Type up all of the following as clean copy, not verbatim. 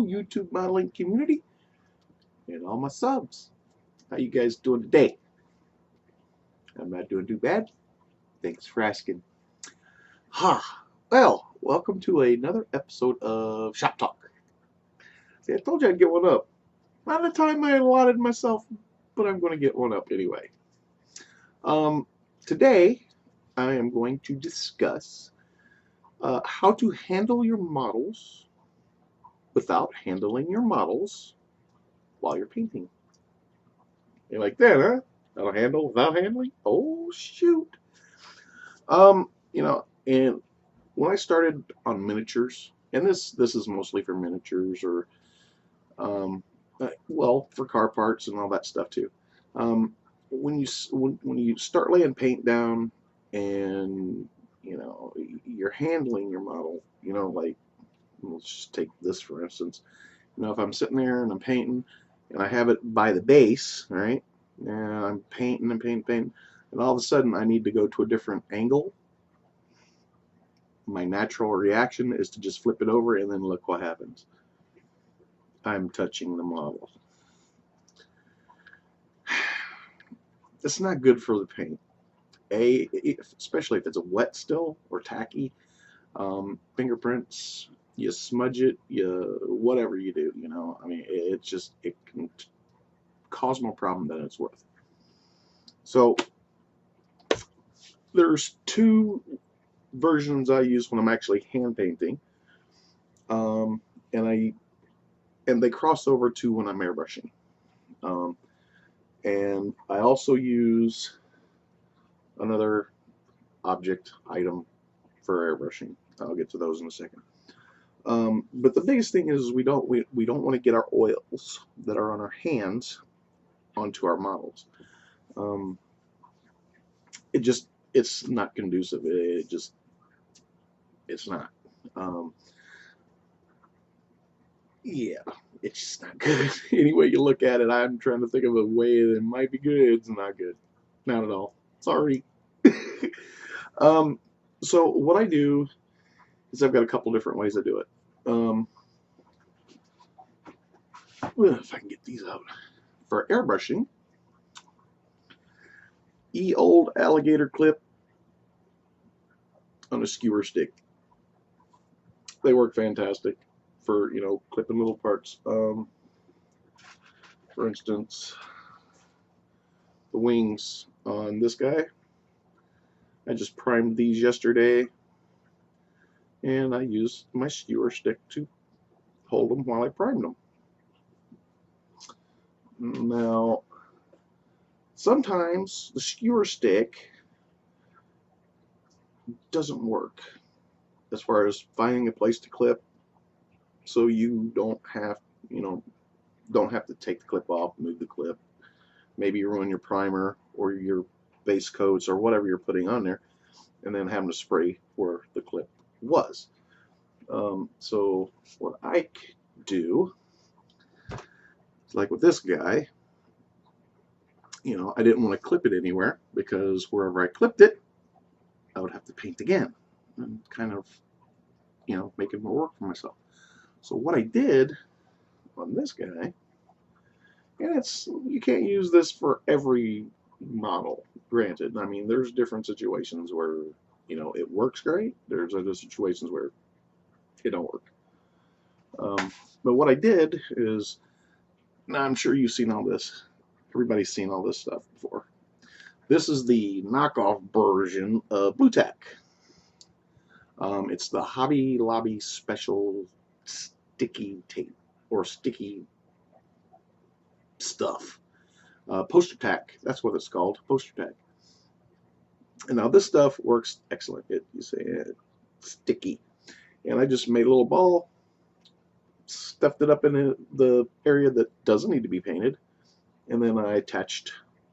Hello, YouTube modeling community and all my subs. How you guys doing today? I'm not doing too bad. Thanks for asking. Well, welcome to another episode of Shop Talk. See, I told you I'd get one up. Not the time I allotted myself, but I'm going to get one up anyway. Today, I am going to discuss how to handle your models without handling your models while you're painting. You like that, huh? That'll handle without handling? Oh, shoot. And when I started on miniatures, and this is mostly for miniatures or, well, for car parts and all that stuff too. When you start laying paint down and you're handling your model, like let's just take this for instance. If I'm sitting there and I'm painting and I have it by the base, all right, and I'm painting and painting, and all of a sudden I need to go to a different angle. My natural reaction is to just flip it over and then look what happens. I'm touching the model. It's not good for the paint. Especially if it's a wet still or tacky. Fingerprints, you smudge it, whatever you do, I mean, it can cause more problem than it's worth. So there's two versions I use when I'm actually hand painting, and they cross over to when I'm airbrushing, and I also use another object item for airbrushing. I'll get to those in a second. But the biggest thing is we don't want to get our oils that are on our hands onto our models. It's not conducive. It's not. Yeah, it's just not good. Any way you look at it, I'm trying to think of a way that might be good. It's not good. Not at all. Sorry. So what I do is I've got a couple different ways I do it. If I can get these out. For airbrushing, old alligator clip on a skewer stick. They work fantastic for clipping little parts. For instance, the wings on this guy, I just primed these yesterday, and I used my skewer stick to hold them while I primed them. Now, sometimes the skewer stick doesn't work as far as finding a place to clip, so you don't have to take the clip off, move the clip. Maybe you ruin your primer or your base coats or whatever you're putting on there, and then having to spray where the clip was. So what I do, like with this guy, I didn't want to clip it anywhere because wherever I clipped it, I would have to paint again and kind of, making more work for myself. So what I did on this guy, and you can't use this for every model, granted. I mean, there's different situations where it works great. There's other situations where it don't work. But what I did is, now I'm sure you've seen all this. Everybody's seen all this stuff before. This is the knockoff version of Blue Tack. It's the Hobby Lobby special sticky tape or sticky stuff. Poster tack, that's what it's called, poster tack. And now this stuff works excellent. You say it's sticky. And I just made a little ball, stuffed it up in the area that doesn't need to be painted, and then I attached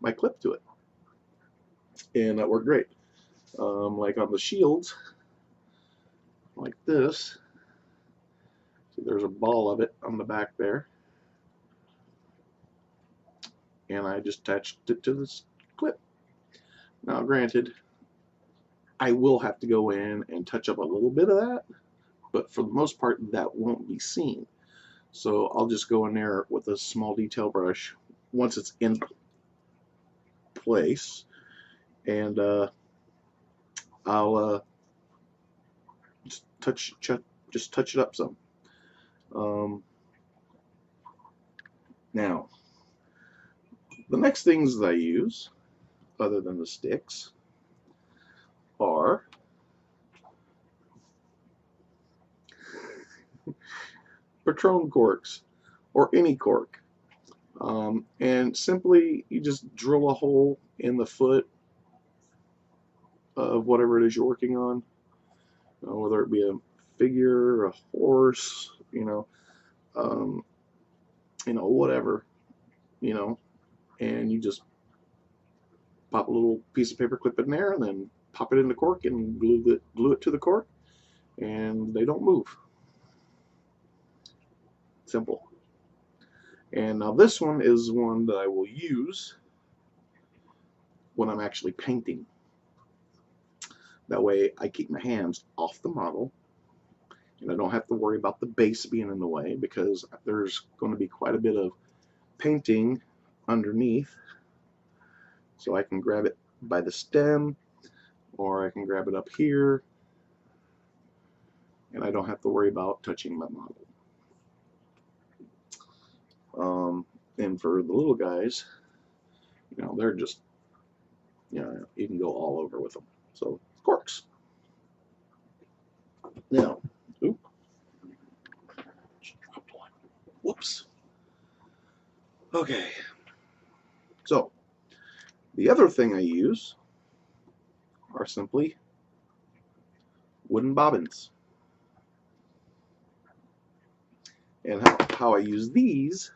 my clip to it. And that worked great. Like on the shields, like this. See, there's a ball of it on the back there. And I just attached it to this clip. Now, granted, I will have to go in and touch up a little bit of that, but for the most part, that won't be seen. So I'll just go in there with a small detail brush once it's in place, and I'll just touch it up some. Now, the next things that I use, other than the sticks, are Patron corks, or any cork. And simply, you just drill a hole in the foot of whatever it is you're working on, whether it be a figure, a horse, whatever, and you just pop a little piece of paper clip in there, and then pop it in the cork and glue it to the cork, and they don't move. Simple. And now this one is one that I will use when I'm actually painting. That way I keep my hands off the model, and I don't have to worry about the base being in the way, because there's going to be quite a bit of painting underneath. So I can grab it by the stem, or I can grab it up here, and I don't have to worry about touching my model. And for the little guys, they're just, you can go all over with them. So, corks. Now, oop, just dropped one. Whoops. Okay. So, the other thing I use are simply wooden bobbins. And how I use these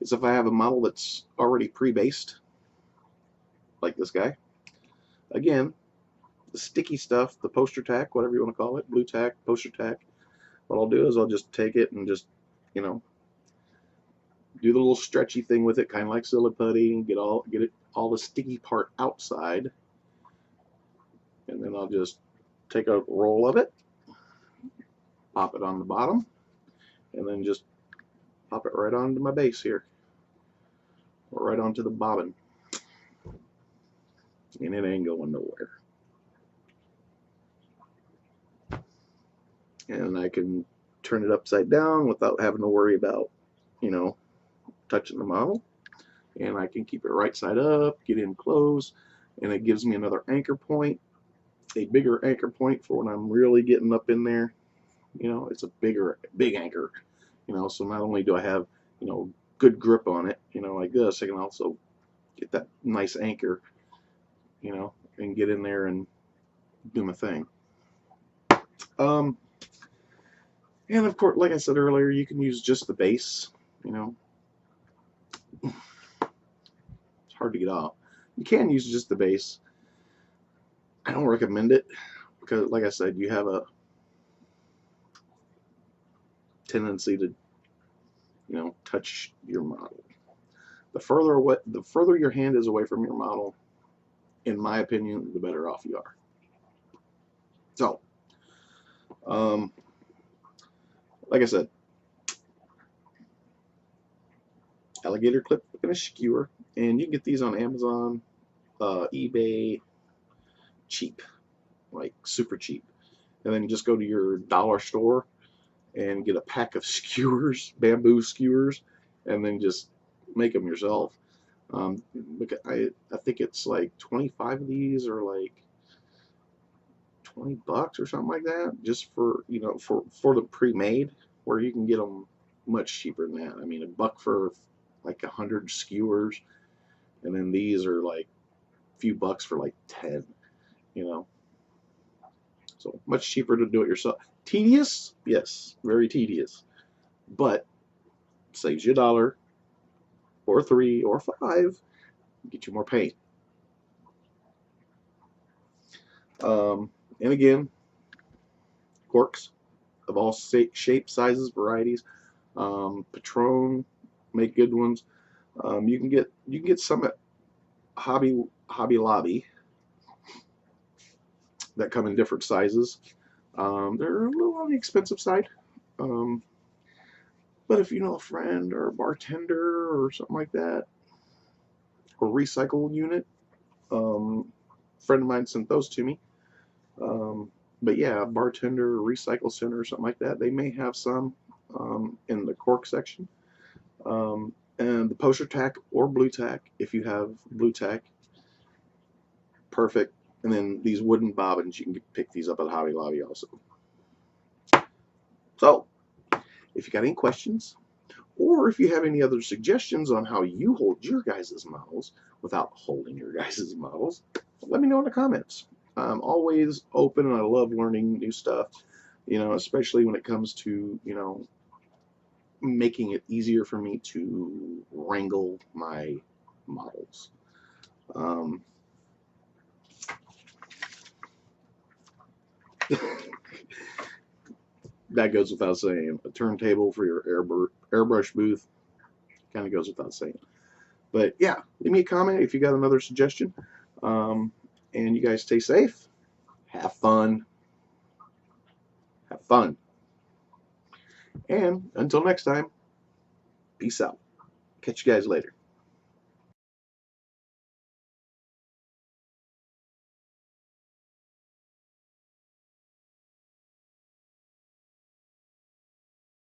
is if I have a model that's already pre-based, like this guy. Again, the sticky stuff, the poster tack, whatever you want to call it, blue tack, poster tack, what I'll do is I'll just take it and just, do the little stretchy thing with it, kind of like silly putty, and get all the sticky part outside. And then I'll just take a roll of it, pop it on the bottom, and then just pop it right onto my base here, or right onto the bobbin, and it ain't going nowhere. And I can turn it upside down without having to worry about, touching the model. And I can keep it right side up, get in close, and it gives me another anchor point, a bigger anchor point for when I'm really getting up in there. It's a big anchor, so not only do I have, good grip on it, like this, I can also get that nice anchor, and get in there and do my thing. And of course, like I said earlier, you can use just the base, It's hard to get off. You can use just the base. I don't recommend it because, like I said, you have a tendency to, touch your model. The further your hand is away from your model, in my opinion, the better off you are. So, like I said, alligator clip and a skewer, and you can get these on Amazon, eBay, cheap, like super cheap. And then you just go to your dollar store and get a pack of skewers, bamboo skewers, and then just make them yourself. I think it's like 25 of these, or like $20 or something like that, just for for the pre-made, where you can get them much cheaper than that. I mean, $1 for like 100 skewers, and then these are like a few bucks for like 10. So much cheaper to do it yourself. Tedious, yes, very tedious, but saves you $1 or $3 or $5, get you more paint. And again, corks of all shapes, sizes, varieties. Patron make good ones. You can get some at Hobby Lobby that come in different sizes. They're a little on the expensive side. But if you know a friend or a bartender or something like that, or recycle unit, a friend of mine sent those to me. But yeah, a bartender, or recycle center, or something like that, they may have some in the cork section. And the poster tack or blue tack, if you have blue tack, perfect. And then these wooden bobbins, you can pick these up at Hobby Lobby also. So, if you got any questions, or if you have any other suggestions on how you hold your guys' models without holding your guys' models, let me know in the comments. I'm always open, and I love learning new stuff, especially when it comes to, making it easier for me to wrangle my models. That goes without saying. A turntable for your airbrush booth kind of goes without saying. But yeah, leave me a comment if you got another suggestion. And you guys stay safe. Have fun. Have fun. And until next time, peace out. Catch you guys later.